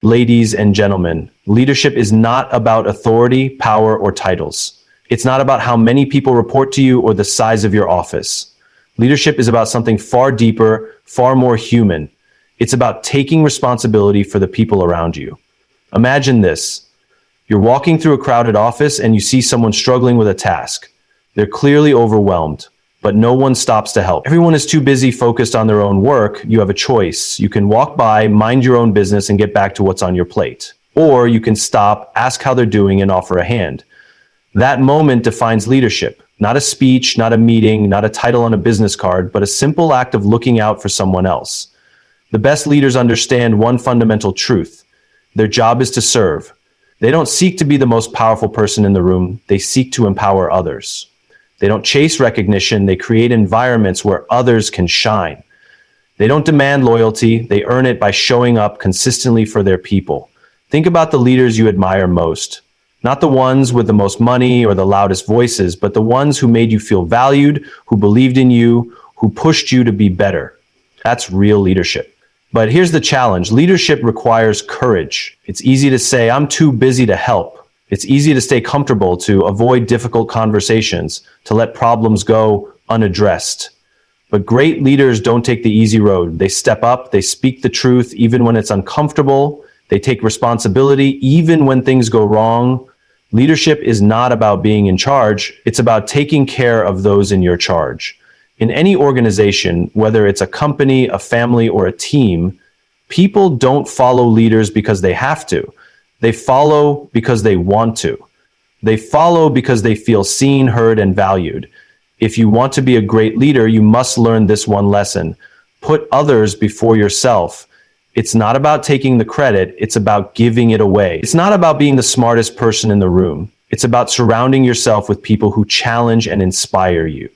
Ladies and gentlemen, leadership is not about authority, power, or titles. It's not about how many people report to you or the size of your office. Leadership is about something far deeper, far more human. It's about taking responsibility for the people around you. Imagine this. You're walking through a crowded office and you see someone struggling with a task. They're clearly overwhelmed, but no one stops to help. Everyone is too busy focused on their own work. You have a choice. You can walk by, mind your own business, and get back to what's on your plate. Or you can stop, ask how they're doing, and offer a hand. That moment defines leadership. Not a speech, not a meeting, not a title on a business card, but a simple act of looking out for someone else. The best leaders understand one fundamental truth. Their job is to serve. They don't seek to be the most powerful person in the room. They seek to empower others. They don't chase recognition. They create environments where others can shine. They don't demand loyalty. They earn it by showing up consistently for their people. Think about the leaders you admire most. Not the ones with the most money or the loudest voices, but the ones who made you feel valued, who believed in you, who pushed you to be better. That's real leadership. But here's the challenge. Leadership requires courage. It's easy to say, I'm too busy to help. It's easy to stay comfortable, to avoid difficult conversations, to let problems go unaddressed. But great leaders don't take the easy road. They step up, they speak the truth even when it's uncomfortable, they take responsibility even when things go wrong. Leadership is not about being in charge, it's about taking care of those in your charge. In any organization, whether it's a company, a family, or a team, people don't follow leaders because they have to. They follow because they want to. They follow because they feel seen, heard, and valued. If you want to be a great leader, you must learn this one lesson. Put others before yourself. It's not about taking the credit, it's about giving it away. It's not about being the smartest person in the room. It's about surrounding yourself with people who challenge and inspire you.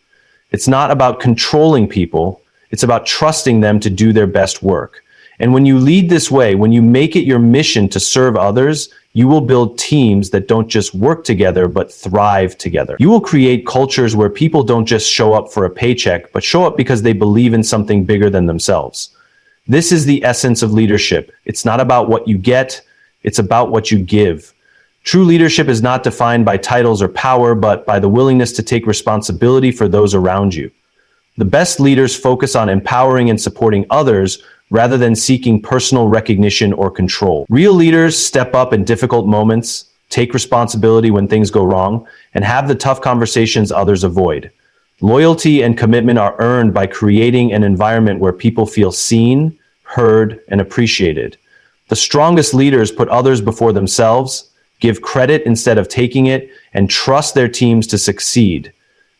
It's not about controlling people, it's about trusting them to do their best work. And when you lead this way, when you make it your mission to serve others, you will build teams that don't just work together, but thrive together. You will create cultures where people don't just show up for a paycheck, but show up because they believe in something bigger than themselves. This is the essence of leadership. It's not about what you get, it's about what you give. True leadership is not defined by titles or power, but by the willingness to take responsibility for those around you. The best leaders focus on empowering and supporting others rather than seeking personal recognition or control. Real leaders step up in difficult moments, take responsibility when things go wrong, and have the tough conversations others avoid. Loyalty and commitment are earned by creating an environment where people feel seen, heard, and appreciated. The strongest leaders put others before themselves, give credit instead of taking it, and trust their teams to succeed.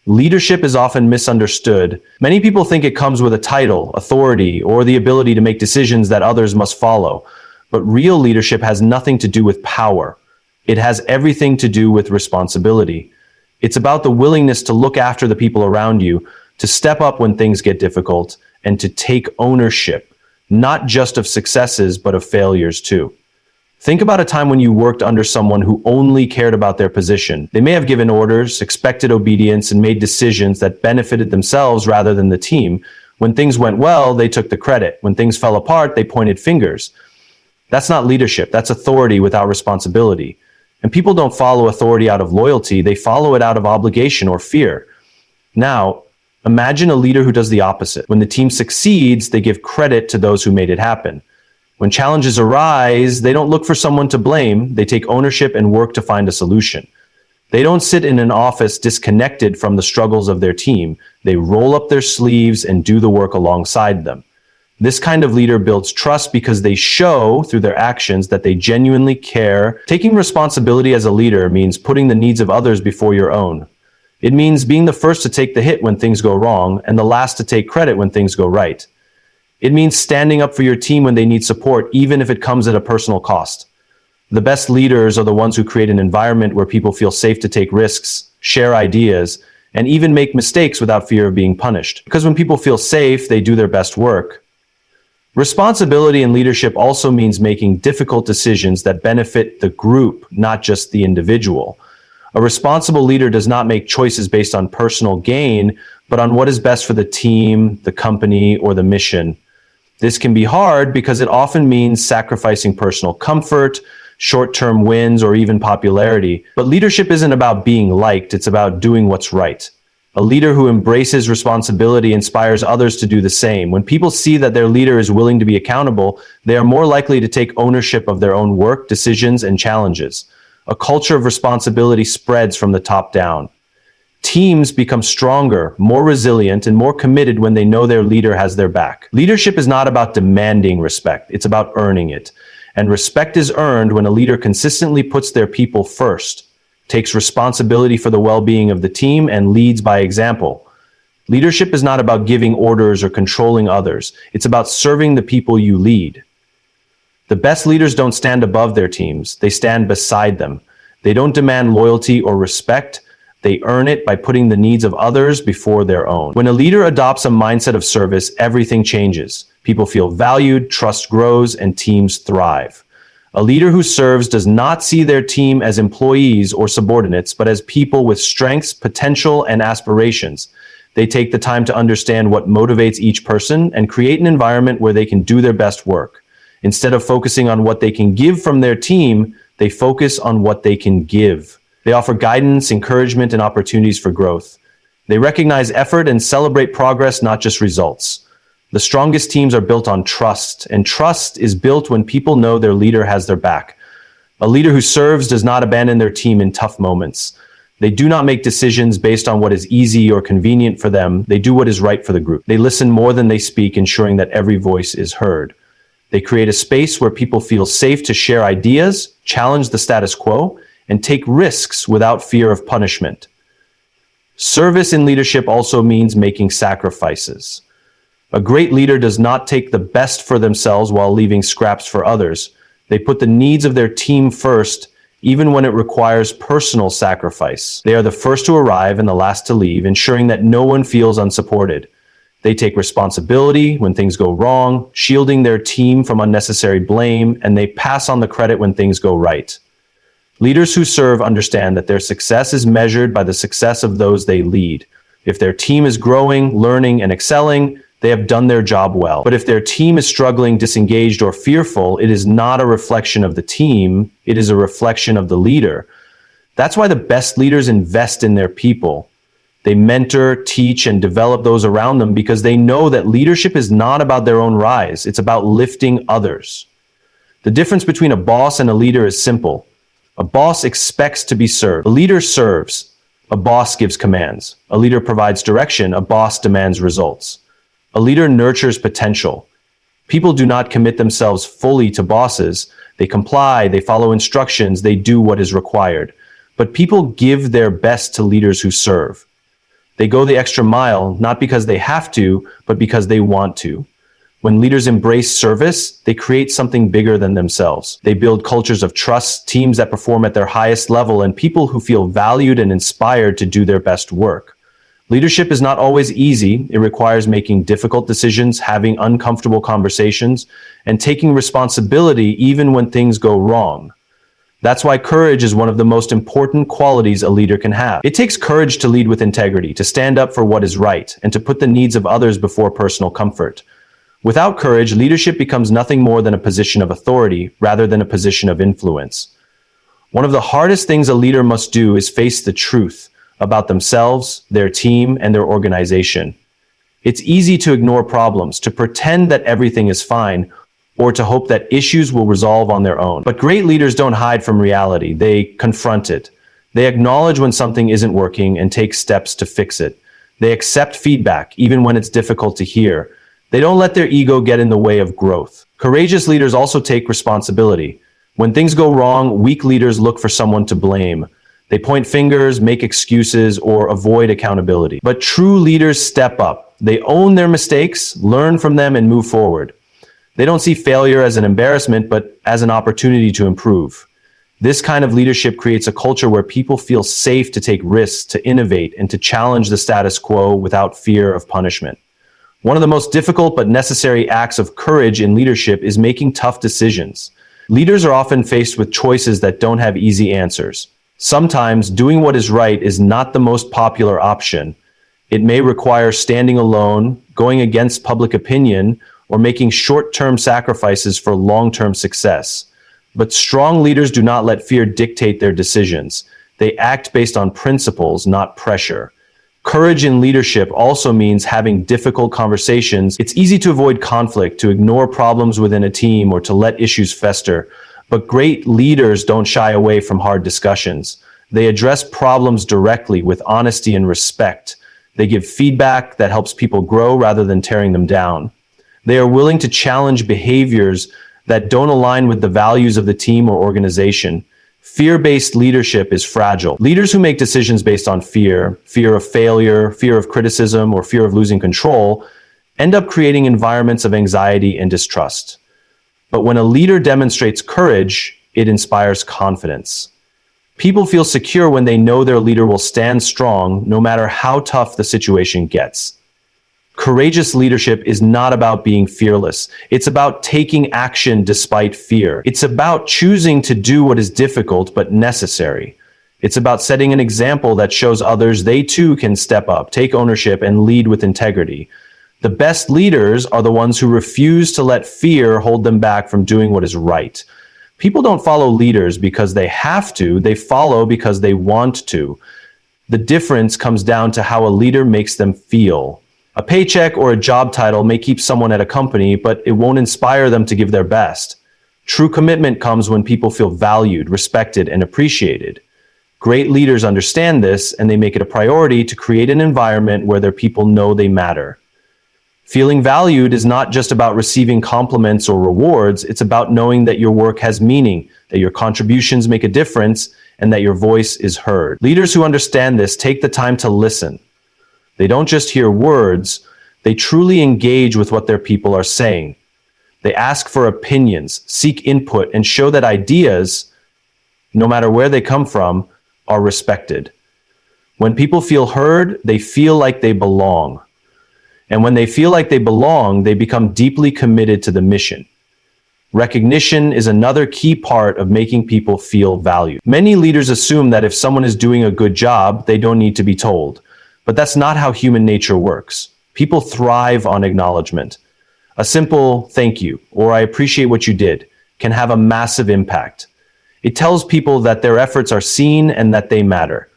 Leadership is often misunderstood. Many people think it comes with a title, authority, or the ability to make decisions that others must follow. But real leadership has nothing to do with power. It has everything to do with responsibility. It's about the willingness to look after the people around you, to step up when things get difficult, and to take ownership, not just of successes, but of failures too. Think about a time when you worked under someone who only cared about their position. They may have given orders, expected obedience, and made decisions that benefited themselves rather than the team. When things went well, they took the credit. When things fell apart, they pointed fingers. That's not leadership. That's authority without responsibility. And people don't follow authority out of loyalty. They follow it out of obligation or fear. Now, imagine a leader who does the opposite. When the team succeeds, they give credit to those who made it happen. When challenges arise, they don't look for someone to blame. They take ownership and work to find a solution. They don't sit in an office disconnected from the struggles of their team. They roll up their sleeves and do the work alongside them. This kind of leader builds trust because they show through their actions that they genuinely care. Taking responsibility as a leader means putting the needs of others before your own. It means being the first to take the hit when things go wrong and the last to take credit when things go right. It means standing up for your team when they need support, even if it comes at a personal cost. The best leaders are the ones who create an environment where people feel safe to take risks, share ideas, and even make mistakes without fear of being punished. Because when people feel safe, they do their best work. Responsibility in leadership also means making difficult decisions that benefit the group, not just the individual. A responsible leader does not make choices based on personal gain, but on what is best for the team, the company, or the mission. This can be hard because it often means sacrificing personal comfort, short-term wins, or even popularity. But leadership isn't about being liked, it's about doing what's right. A leader who embraces responsibility inspires others to do the same. When people see that their leader is willing to be accountable, they are more likely to take ownership of their own work, decisions, and challenges. A culture of responsibility spreads from the top down. Teams become stronger, more resilient, and more committed when they know their leader has their back. Leadership is not about demanding respect, it's about earning it. And respect is earned when a leader consistently puts their people first, takes responsibility for the well-being of the team, and leads by example. Leadership is not about giving orders or controlling others. It's about serving the people you lead. The best leaders don't stand above their teams. They stand beside them. They don't demand loyalty or respect. They earn it by putting the needs of others before their own. When a leader adopts a mindset of service, everything changes. People feel valued, trust grows, and teams thrive. A leader who serves does not see their team as employees or subordinates, but as people with strengths, potential, and aspirations. They take the time to understand what motivates each person and create an environment where they can do their best work. Instead of focusing on what they can give from their team, they focus on what they can give. They offer guidance, encouragement, and opportunities for growth. They recognize effort and celebrate progress, not just results. The strongest teams are built on trust, and trust is built when people know their leader has their back. A leader who serves does not abandon their team in tough moments. They do not make decisions based on what is easy or convenient for them. They do what is right for the group. They listen more than they speak, ensuring that every voice is heard. They create a space where people feel safe to share ideas, challenge the status quo, and take risks without fear of punishment. Service in leadership also means making sacrifices. A great leader does not take the best for themselves while leaving scraps for others. They put the needs of their team first, even when it requires personal sacrifice. They are the first to arrive and the last to leave, ensuring that no one feels unsupported. They take responsibility when things go wrong, shielding their team from unnecessary blame, and they pass on the credit when things go right. Leaders who serve understand that their success is measured by the success of those they lead. If their team is growing, learning, and excelling, they have done their job well. But if their team is struggling, disengaged, or fearful, it is not a reflection of the team, it is a reflection of the leader. That's why the best leaders invest in their people. They mentor, teach, and develop those around them because they know that leadership is not about their own rise, it's about lifting others. The difference between a boss and a leader is simple. A boss expects to be served. A leader serves. A boss gives commands. A leader provides direction. A boss demands results. A leader nurtures potential. People do not commit themselves fully to bosses. They comply, they follow instructions, they do what is required. But people give their best to leaders who serve. They go the extra mile, not because they have to, but because they want to. When leaders embrace service, they create something bigger than themselves. They build cultures of trust, teams that perform at their highest level, and people who feel valued and inspired to do their best work. Leadership is not always easy. It requires making difficult decisions, having uncomfortable conversations, and taking responsibility even when things go wrong. That's why courage is one of the most important qualities a leader can have. It takes courage to lead with integrity, to stand up for what is right, and to put the needs of others before personal comfort. Without courage, leadership becomes nothing more than a position of authority rather than a position of influence. One of the hardest things a leader must do is face the truth about themselves, their team, and their organization. It's easy to ignore problems, to pretend that everything is fine, or to hope that issues will resolve on their own. But great leaders don't hide from reality. They confront it. They acknowledge when something isn't working and take steps to fix it. They accept feedback, even when it's difficult to hear. They don't let their ego get in the way of growth. Courageous leaders also take responsibility. When things go wrong, weak leaders look for someone to blame. They point fingers, make excuses, or avoid accountability. But true leaders step up. They own their mistakes, learn from them, and move forward. They don't see failure as an embarrassment, but as an opportunity to improve. This kind of leadership creates a culture where people feel safe to take risks, to innovate, and to challenge the status quo without fear of punishment. One of the most difficult but necessary acts of courage in leadership is making tough decisions. Leaders are often faced with choices that don't have easy answers. Sometimes doing what is right is not the most popular option. It may require standing alone, going against public opinion, or making short-term sacrifices for long-term success. But strong leaders do not let fear dictate their decisions. They act based on principles, not pressure. Courage in leadership also means having difficult conversations. It's easy to avoid conflict, to ignore problems within a team, or to let issues fester. But great leaders don't shy away from hard discussions. They address problems directly with honesty and respect. They give feedback that helps people grow rather than tearing them down. They are willing to challenge behaviors that don't align with the values of the team or organization. Fear-based leadership is fragile. Leaders who make decisions based on fear, fear of failure, fear of criticism, or fear of losing control, end up creating environments of anxiety and distrust. But when a leader demonstrates courage, it inspires confidence. People feel secure when they know their leader will stand strong no matter how tough the situation gets. Courageous leadership is not about being fearless. It's about taking action despite fear. It's about choosing to do what is difficult but necessary. It's about setting an example that shows others they too can step up, take ownership, and lead with integrity. The best leaders are the ones who refuse to let fear hold them back from doing what is right. People don't follow leaders because they have to, they follow because they want to. The difference comes down to how a leader makes them feel. A paycheck or a job title may keep someone at a company, but it won't inspire them to give their best. True commitment comes when people feel valued, respected, and appreciated. Great leaders understand this, and they make it a priority to create an environment where their people know they matter. Feeling valued is not just about receiving compliments or rewards, it's about knowing that your work has meaning, that your contributions make a difference, and that your voice is heard. Leaders who understand this take the time to listen. They don't just hear words, they truly engage with what their people are saying. They ask for opinions, seek input, and show that ideas, no matter where they come from, are respected. When people feel heard, they feel like they belong. And when they feel like they belong, they become deeply committed to the mission. Recognition is another key part of making people feel valued. Many leaders assume that if someone is doing a good job, they don't need to be told. But that's not how human nature works. People thrive on acknowledgement. A simple "thank you" or "I appreciate what you did" can have a massive impact. It tells people that their efforts are seen and that they matter.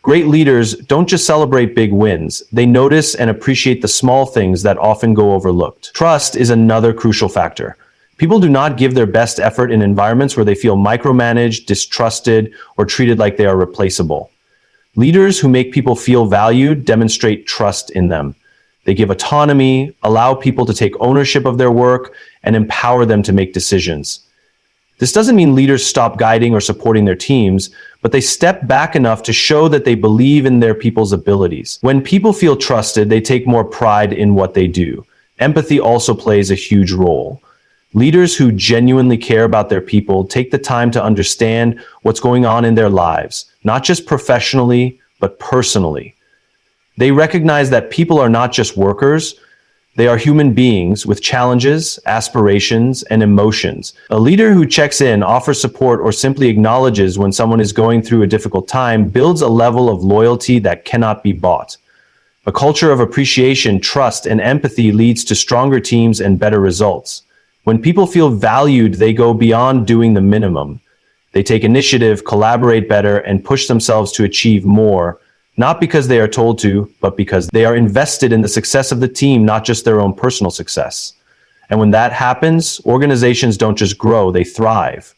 Great leaders don't just celebrate big wins, they notice and appreciate the small things that often go overlooked. Trust is another crucial factor. People do not give their best effort in environments where they feel micromanaged, distrusted, or treated like they are replaceable. Leaders who make people feel valued demonstrate trust in them. They give autonomy, allow people to take ownership of their work, and empower them to make decisions. This doesn't mean leaders stop guiding or supporting their teams, but they step back enough to show that they believe in their people's abilities. When people feel trusted, they take more pride in what they do. Empathy also plays a huge role. Leaders who genuinely care about their people take the time to understand what's going on in their lives, not just professionally, but personally. They recognize that people are not just workers, they are human beings with challenges, aspirations, and emotions. A leader who checks in, offers support, or simply acknowledges when someone is going through a difficult time builds a level of loyalty that cannot be bought. A culture of appreciation, trust, and empathy leads to stronger teams and better results. When people feel valued, they go beyond doing the minimum. They take initiative, collaborate better, and push themselves to achieve more, not because they are told to, but because they are invested in the success of the team, not just their own personal success. And when that happens, organizations don't just grow, they thrive.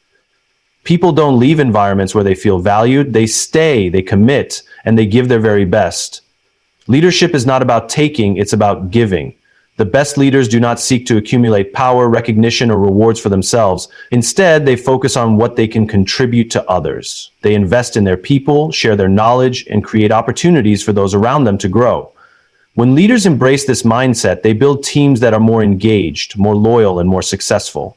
People don't leave environments where they feel valued, they stay, they commit, and they give their very best. Leadership is not about taking, it's about giving. The best leaders do not seek to accumulate power, recognition, or rewards for themselves. Instead, they focus on what they can contribute to others. They invest in their people, share their knowledge, and create opportunities for those around them to grow. When leaders embrace this mindset, they build teams that are more engaged, more loyal, and more successful.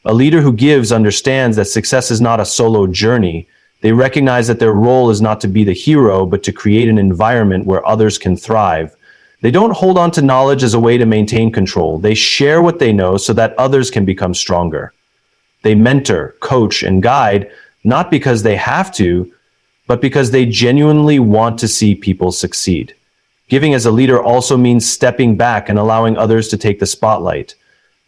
A leader who gives understands that success is not a solo journey. They recognize that their role is not to be the hero, but to create an environment where others can thrive. They don't hold on to knowledge as a way to maintain control. They share what they know so that others can become stronger. They mentor, coach, and guide, not because they have to, but because they genuinely want to see people succeed. Giving as a leader also means stepping back and allowing others to take the spotlight.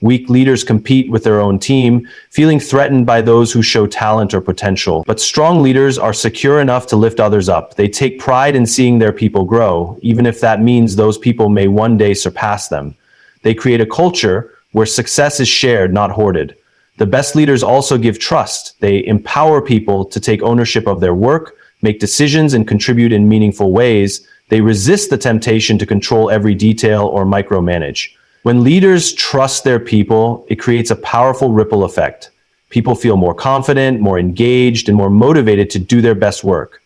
Weak leaders compete with their own team, feeling threatened by those who show talent or potential. But strong leaders are secure enough to lift others up. They take pride in seeing their people grow, even if that means those people may one day surpass them. They create a culture where success is shared, not hoarded. The best leaders also give trust. They empower people to take ownership of their work, make decisions, and contribute in meaningful ways. They resist the temptation to control every detail or micromanage. When leaders trust their people, it creates a powerful ripple effect. People feel more confident, more engaged, and more motivated to do their best work.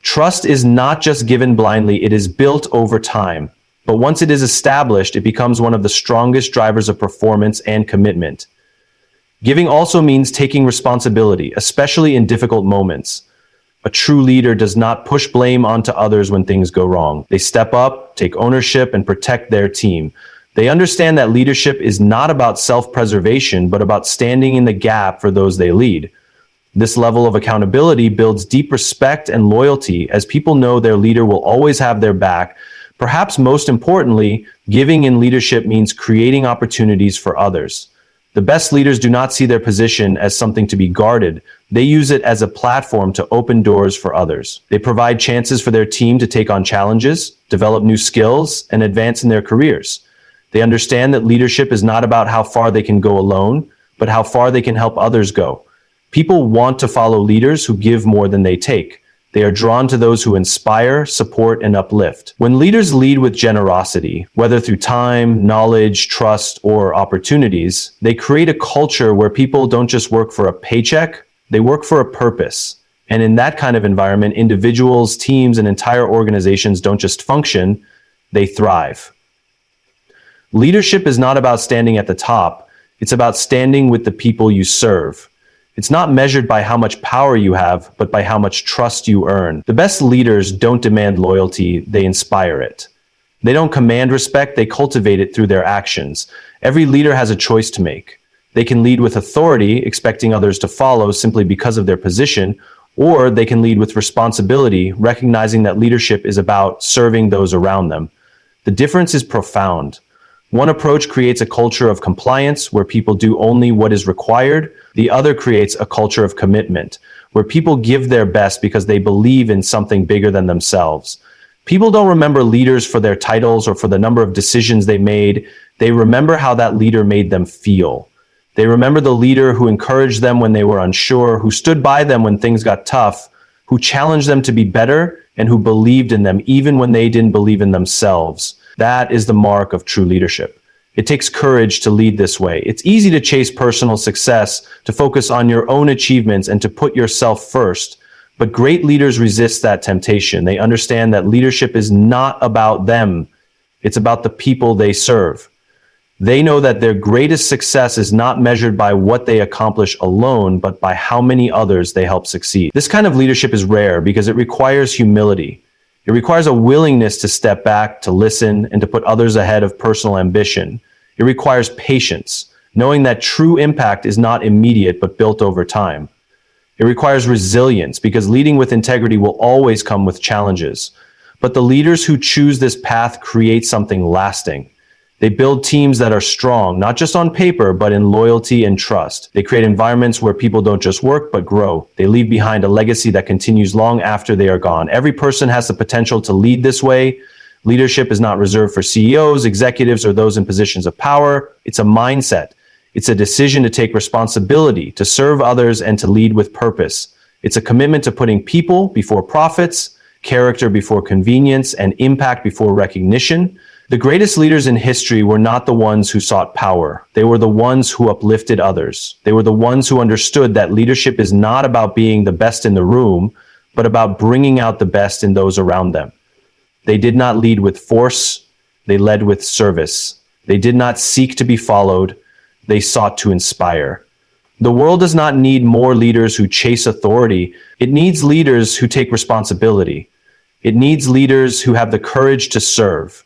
Trust is not just given blindly, it is built over time. But once it is established, it becomes one of the strongest drivers of performance and commitment. Giving also means taking responsibility, especially in difficult moments. A true leader does not push blame onto others when things go wrong. They step up, take ownership, and protect their team. They understand that leadership is not about self-preservation, but about standing in the gap for those they lead. This level of accountability builds deep respect and loyalty as people know their leader will always have their back. Perhaps most importantly, giving in leadership means creating opportunities for others. The best leaders do not see their position as something to be guarded. They use it as a platform to open doors for others. They provide chances for their team to take on challenges, develop new skills, and advance in their careers. They understand that leadership is not about how far they can go alone, but how far they can help others go. People want to follow leaders who give more than they take. They are drawn to those who inspire, support, and uplift. When leaders lead with generosity, whether through time, knowledge, trust, or opportunities, they create a culture where people don't just work for a paycheck, they work for a purpose. And in that kind of environment, individuals, teams, and entire organizations don't just function, they thrive. Leadership is not about standing at the top, it's about standing with the people you serve. It's not measured by how much power you have, but by how much trust you earn. The best leaders don't demand loyalty, they inspire it. They don't command respect, they cultivate it through their actions. Every leader has a choice to make. They can lead with authority, expecting others to follow simply because of their position, or they can lead with responsibility, recognizing that leadership is about serving those around them. The difference is profound. One approach creates a culture of compliance where people do only what is required. The other creates a culture of commitment where people give their best because they believe in something bigger than themselves. People don't remember leaders for their titles or for the number of decisions they made. They remember how that leader made them feel. They remember the leader who encouraged them when they were unsure, who stood by them when things got tough, who challenged them to be better, and who believed in them even when they didn't believe in themselves. That is the mark of true leadership. It takes courage to lead this way. It's easy to chase personal success, to focus on your own achievements, and to put yourself first. But great leaders resist that temptation. They understand that leadership is not about them. It's about the people they serve. They know that their greatest success is not measured by what they accomplish alone, but by how many others they help succeed. This kind of leadership is rare because it requires humility. It requires a willingness to step back, to listen, and to put others ahead of personal ambition. It requires patience, knowing that true impact is not immediate but built over time. It requires resilience because leading with integrity will always come with challenges. But the leaders who choose this path create something lasting. They build teams that are strong, not just on paper, but in loyalty and trust. They create environments where people don't just work, but grow. They leave behind a legacy that continues long after they are gone. Every person has the potential to lead this way. Leadership is not reserved for CEOs, executives, or those in positions of power. It's a mindset. It's a decision to take responsibility, to serve others, and to lead with purpose. It's a commitment to putting people before profits, character before convenience, and impact before recognition. The greatest leaders in history were not the ones who sought power. They were the ones who uplifted others. They were the ones who understood that leadership is not about being the best in the room, but about bringing out the best in those around them. They did not lead with force. They led with service. They did not seek to be followed. They sought to inspire. The world does not need more leaders who chase authority. It needs leaders who take responsibility. It needs leaders who have the courage to serve.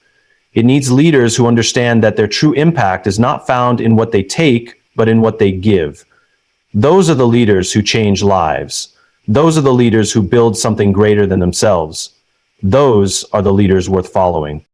It needs leaders who understand that their true impact is not found in what they take, but in what they give. Those are the leaders who change lives. Those are the leaders who build something greater than themselves. Those are the leaders worth following.